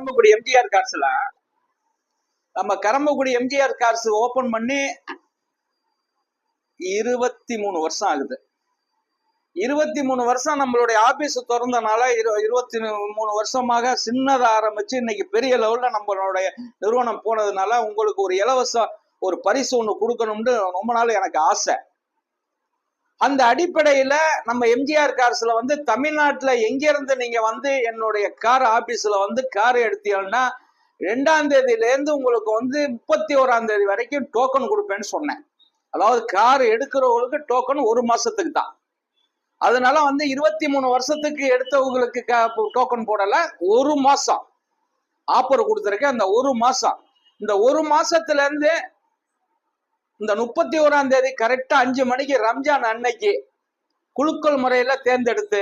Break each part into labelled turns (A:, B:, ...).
A: கரம்பக்குடி எம்ஜிஆர் கார்ஸ்ல நம்ம Karambakkudi MGR cars open பண்ணி 23 வருஷம் ஆகுது. 23 வருஷம் நம்மளுடைய ஆபீஸ் திறந்தனால 23 வருஷமாக சின்னதா ஆரம்பிச்சு இன்னைக்கு பெரிய லெவல்ல நம்மளுடைய நிறுவனம் போனதுனால உங்களுக்கு ஒரு இலவச ஒரு பரிசு ஒண்ணு கொடுக்கணும்னு ரொம்ப நாள் எனக்கு ஆசை. அந்த அடிப்படையில நம்ம எம்ஜிஆர் கார்ஸ்ல வந்து தமிழ்நாட்டுல எங்க இருந்து நீங்க வந்து என்னுடைய கார் ஆபீஸ்ல வந்து கார் எடுத்தீங்கன்னா 2ஆம் தேதியில இருந்து உங்களுக்கு வந்து 31ஆம் தேதி வரைக்கும் டோக்கன் கொடுப்பேன்னு சொன்னேன். அதாவது கார் எடுக்கிறவங்களுக்கு டோக்கன் 1 மாசத்துக்கு தான். அதனால வந்து 23 வருஷத்துக்கு எடுத்தவங்களுக்கு டோக்கன் போடல, 1 மாசம் ஆஃபர் கொடுத்துருக்கேன். அந்த 1 மாசம், இந்த 1 மாசத்துல இருந்து இந்த 31ஆம் தேதி கரெக்டா 5 மணிக்கு ரம்ஜான் அன்னைக்கு குலுக்கல் முறையில தேர்ந்தெடுத்து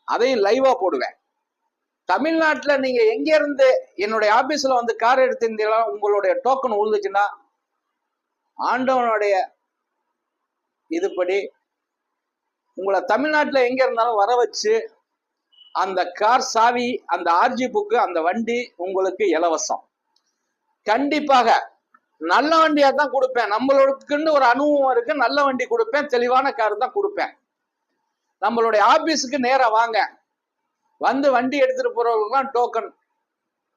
A: அதையும் லைவா போடுவேன். தமிழ்நாட்டுல நீங்க எங்க இருந்து என்னுடைய ஆபீஸ்ல வந்து கார் எடுத்திருந்தீங்களா உங்களுடைய டோக்கன் உழுந்துச்சுன்னா ஆண்டவனுடைய இதுபடி உங்களை தமிழ்நாட்டுல எங்க இருந்தாலும் வர வச்சு அந்த கார் சாவி, அந்த ஆர்ஜி புக்கு, அந்த வண்டி உங்களுக்கு இலவசம். கண்டிப்பாக நல்ல வண்டியா தான் கொடுப்பேன். நம்மளுக்குன்னு ஒரு அனுபவம் இருக்கு, நல்ல வண்டி கொடுப்பேன், தெளிவான கார் தான் கொடுப்பேன். நம்மளுடைய ஆபீஸுக்கு நேரா வாங்க, வந்து வண்டி எடுத்துட்டு போறவங்களுக்குலாம் டோக்கன்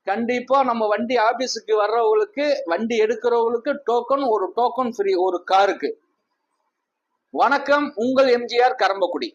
A: கண்டிப்பா. நம்ம வண்டி ஆபீஸுக்கு வர்றவங்களுக்கு, வண்டி எடுக்கிறவங்களுக்கு டோக்கன், ஒரு டோக்கன் ஃப்ரீ ஒரு காருக்கு. வணக்கம், உங்கள் எம்ஜிஆர் கரம்பக்குடி.